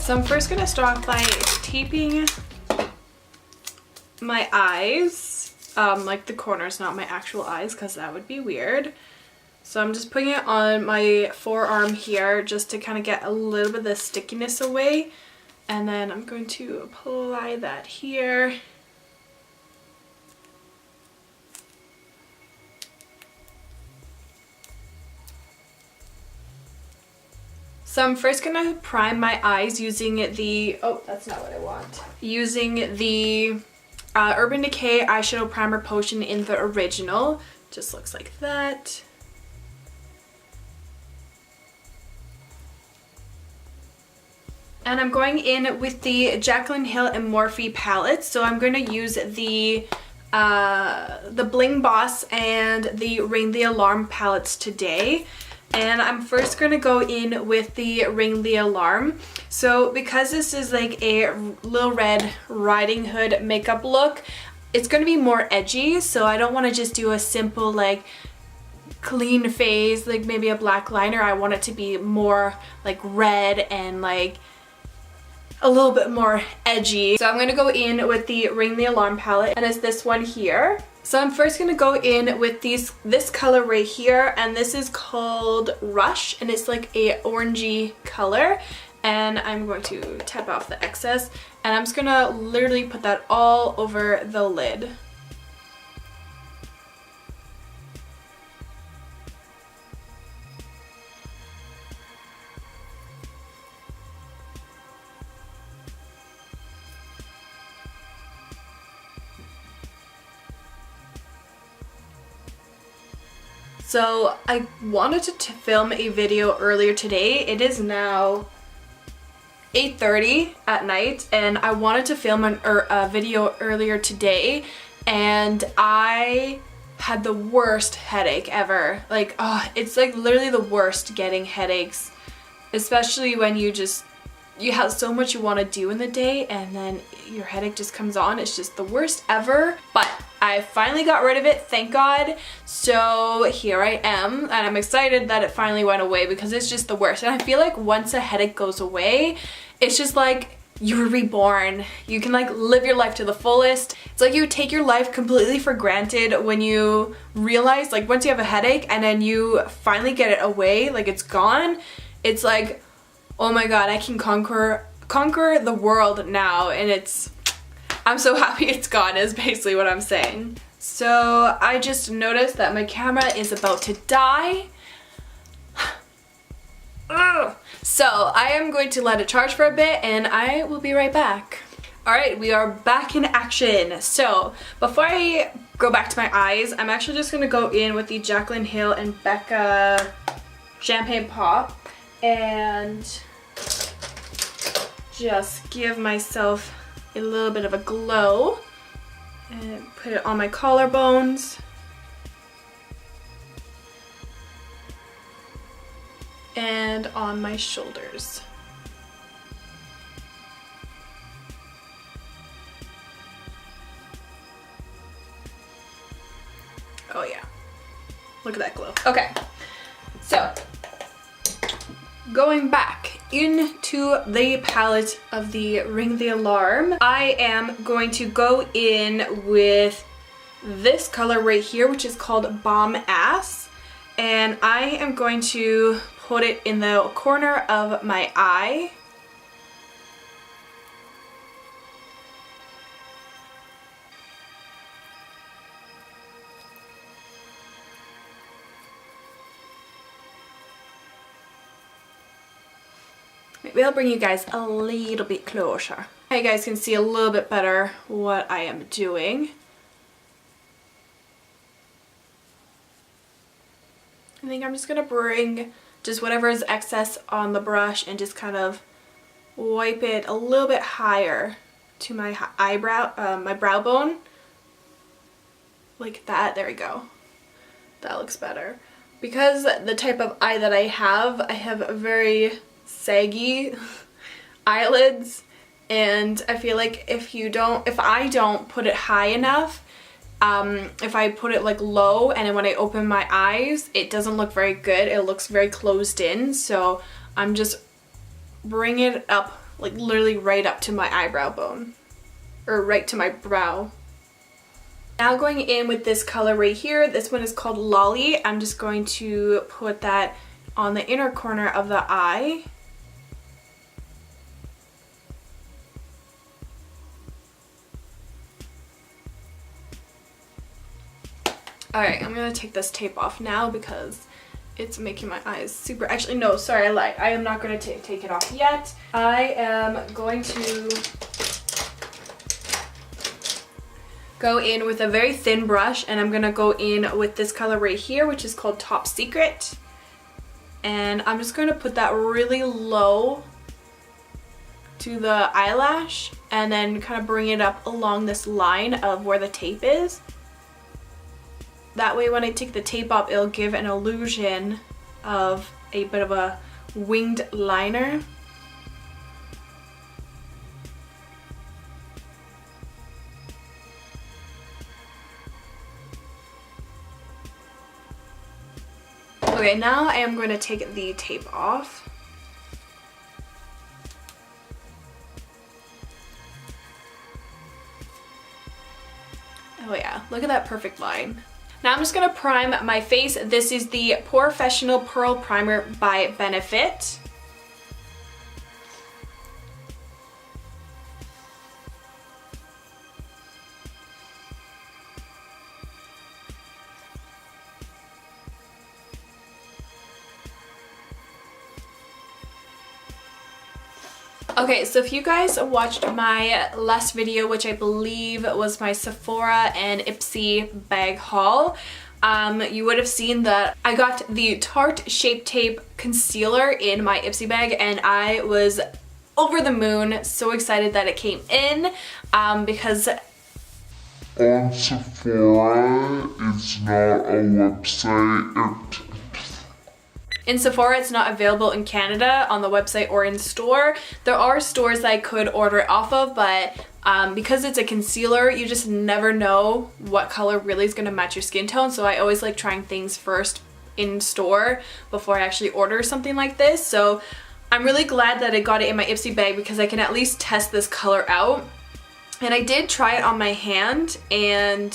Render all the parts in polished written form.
So I'm first going to start off by taping my eyes, like the corners, not my actual eyes, because that would be weird. So I'm just putting it on my forearm here just to kind of get a little bit of the stickiness away. And then I'm going to apply that here. So I'm first gonna prime my eyes using the, oh, that's not what I want. Using the Urban Decay Eyeshadow Primer Potion in the original. Just looks like that. And I'm going in with the Jaclyn Hill and Morphe palette. So I'm going to use the Bling Boss and the Ring the Alarm palettes today. And I'm first going to go in with the Ring the Alarm. So because this is like a Little Red Riding Hood makeup look, it's going to be more edgy. So I don't want to just do a simple like clean face, like maybe a black liner. I want it to be more like red and like a little bit more edgy. So I'm going to go in with the Ring the Alarm palette, and it's this one here. So I'm first going to go in with this color right here, and this is called Rush, and it's like a orangey color. And I'm going to tap off the excess, and I'm just going to literally put that all over the lid. So I wanted to film a video earlier today. It is now 8:30 at night, and I wanted to film a video earlier today, and I had the worst headache ever. Like, oh, it's like literally the worst getting headaches, especially when you have so much you want to do in the day and then your headache just comes on. It's just the worst ever. But I finally got rid of it, thank God. So here I am, and I'm excited that it finally went away because it's just the worst. And I feel like once a headache goes away, it's just like you're reborn. You can like live your life to the fullest. It's like you take your life completely for granted when you realize, like, once you have a headache and then you finally get it away, like it's gone. It's like, oh my God, I can conquer the world now, and I'm so happy it's gone is basically what I'm saying. So I just noticed that my camera is about to die. Ugh. So I am going to let it charge for a bit, and I will be right back. Alright, we are back in action. So before I go back to my eyes, I'm actually just going to go in with the Jaclyn Hill and Becca Champagne Pop and just give myself a little bit of a glow and put it on my collarbones and on my shoulders. Oh yeah, look at that glow. Okay, so going back into the palette of the Ring the Alarm, I am going to go in with this color right here, which is called Bomb Ass, and I am going to put it in the corner of my eye. Maybe I'll bring you guys a little bit closer. You guys can see a little bit better what I am doing. I think I'm just gonna bring just whatever is excess on the brush and just kind of wipe it a little bit higher to my eyebrow, my brow bone. Like that, there we go. That looks better. Because the type of eye that I have a very saggy eyelids, and I feel like if I don't put it high enough, if I put it like low and then when I open my eyes, it doesn't look very good. It looks very closed in, so I'm just bringing it up like literally right up to my eyebrow bone, or right to my brow. Now going in with this color right here, this one is called Lolly. I'm just going to put that on the inner corner of the eye. Alright, I'm gonna take this tape off now because it's making my eyes super... Actually, no, sorry, I lied. I am not gonna take it off yet. I am going to go in with a very thin brush, and I'm gonna go in with this color right here, which is called Top Secret. And I'm just gonna put that really low to the eyelash and then kind of bring it up along this line of where the tape is. That way when I take the tape off, it'll give an illusion of a bit of a winged liner. Okay, now I am going to take the tape off. Oh yeah, look at that perfect line. Now I'm just going to prime my face. This is the Professional Pearl Primer by Benefit. Okay, so if you guys watched my last video, which I believe was my Sephora and Ipsy bag haul, you would have seen that I got the Tarte Shape Tape Concealer in my Ipsy bag, and I was over the moon, so excited that it came in, because on Sephora, it's not a website. In Sephora, it's not available in Canada on the website or in store. There are stores that I could order it off of, but because it's a concealer, you just never know what color really is going to match your skin tone. So I always like trying things first in store before I actually order something like this. So I'm really glad that I got it in my Ipsy bag because I can at least test this color out. And I did try it on my hand, and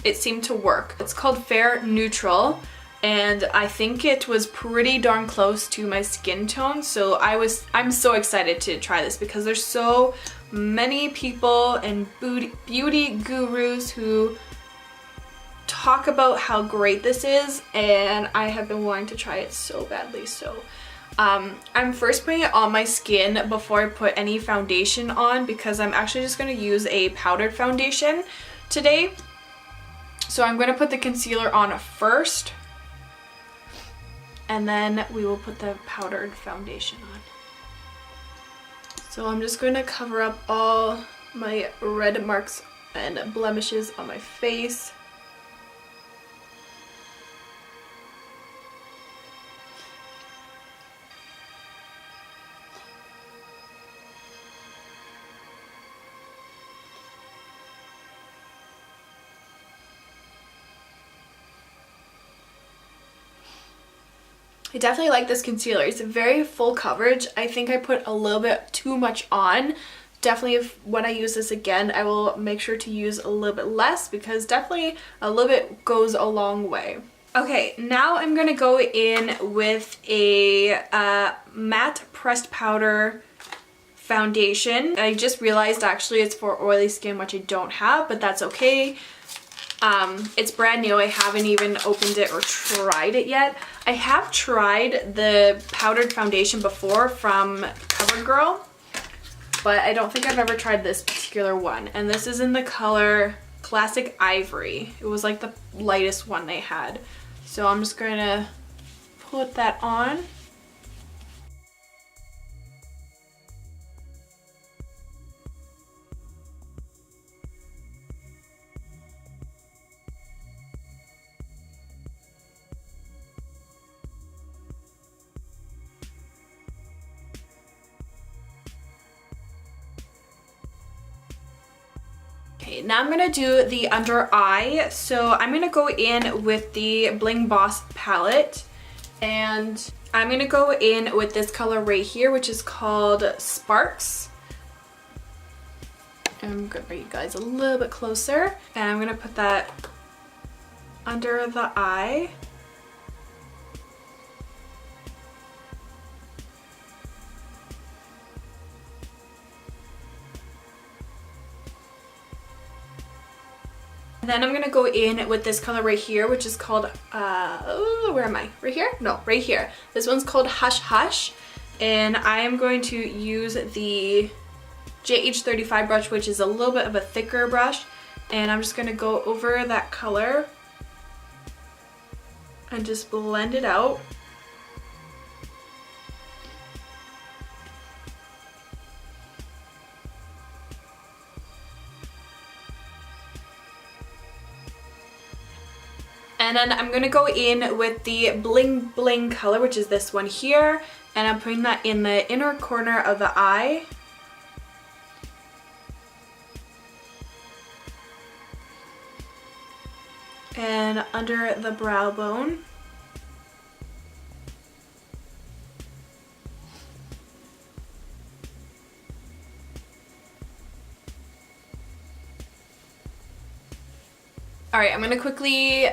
it seemed to work. It's called Fair Neutral. And I think it was pretty darn close to my skin tone, so I'm so excited to try this because there's so many people and beauty gurus who talk about how great this is, and I have been wanting to try it so badly. So I'm first putting it on my skin before I put any foundation on, because I'm actually just going to use a powdered foundation today. So I'm going to put the concealer on first, and then we will put the powdered foundation on. So I'm just going to cover up all my red marks and blemishes on my face. I definitely like this concealer. It's a very full coverage. I think I put a little bit too much on. Definitely when I use this again, I will make sure to use a little bit less, because definitely a little bit goes a long way. Okay, now I'm going to go in with a matte pressed powder foundation. I just realized actually it's for oily skin, which I don't have, but that's okay. It's brand new. I haven't even opened it or tried it yet. I have tried the powdered foundation before from CoverGirl, but I don't think I've ever tried this particular one. And this is in the color Classic Ivory. It was like the lightest one they had. So I'm just going to put that on. Okay, now I'm gonna do the under eye. So I'm gonna go in with the Bling Boss palette, and I'm gonna go in with this color right here, which is called Sparks. I'm gonna bring you guys a little bit closer, and I'm gonna put that under the eye. And then I'm gonna go in with this color right here, which is called, where am I? Right here? No, right here. This one's called Hush Hush. And I am going to use the JH35 brush, which is a little bit of a thicker brush. And I'm just gonna go over that color and just blend it out. And then I'm gonna go in with the Bling Bling color, which is this one here, and I'm putting that in the inner corner of the eye. And under the brow bone. Alright, I'm gonna quickly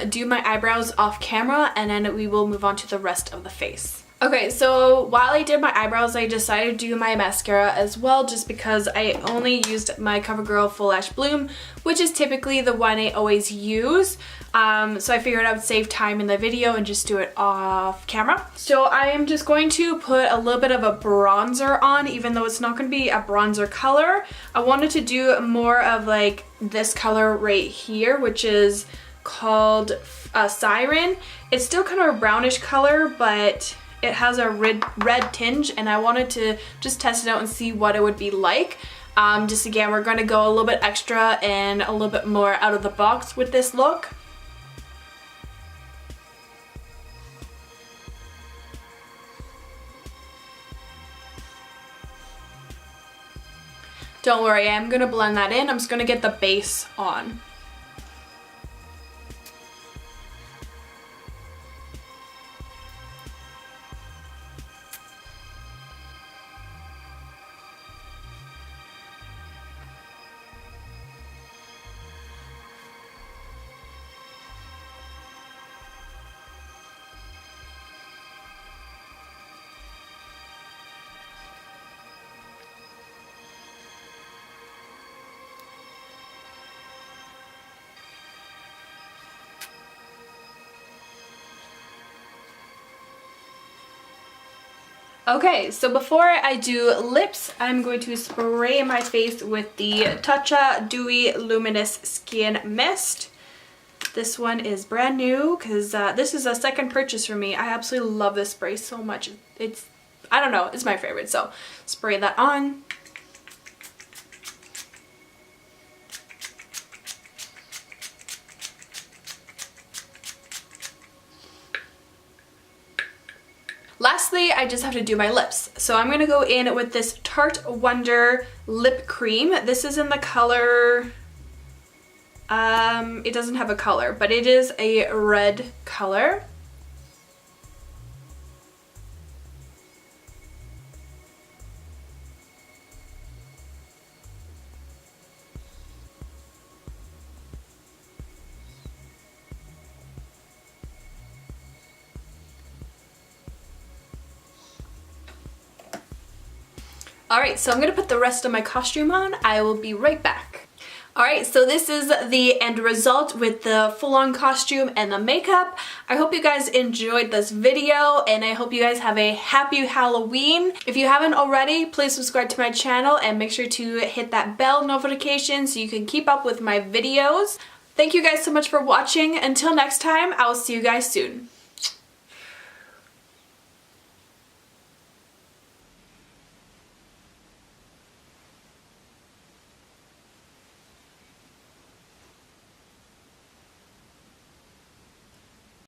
do my eyebrows off camera, and then we will move on to the rest of the face. Okay, so while I did my eyebrows, I decided to do my mascara as well, just because I only used my CoverGirl Full Lash Bloom, which is typically the one I always use. So I figured I would save time in the video and just do it off camera. So I am just going to put a little bit of a bronzer on, even though it's not going to be a bronzer color. I wanted to do more of like this color right here, which is called Siren. It's still kind of a brownish color, but it has a red tinge, and I wanted to just test it out and see what it would be like. Just again, we're going to go a little bit extra and a little bit more out of the box with this look. Don't worry, I'm going to blend that in. I'm just going to get the base on. Okay, so before I do lips, I'm going to spray my face with the Tatcha Dewy Luminous Skin Mist. This one is brand new because this is a second purchase for me. I absolutely love this spray so much. It's, I don't know, it's my favorite. So spray that on. Lastly, I just have to do my lips. So I'm going to go in with this Tarte Wonder Lip Cream. This is in the color, it doesn't have a color, but it is a red color. Alright, so I'm going to put the rest of my costume on. I will be right back. Alright, so this is the end result with the full-on costume and the makeup. I hope you guys enjoyed this video, and I hope you guys have a happy Halloween. If you haven't already, please subscribe to my channel and make sure to hit that bell notification so you can keep up with my videos. Thank you guys so much for watching. Until next time, I will see you guys soon.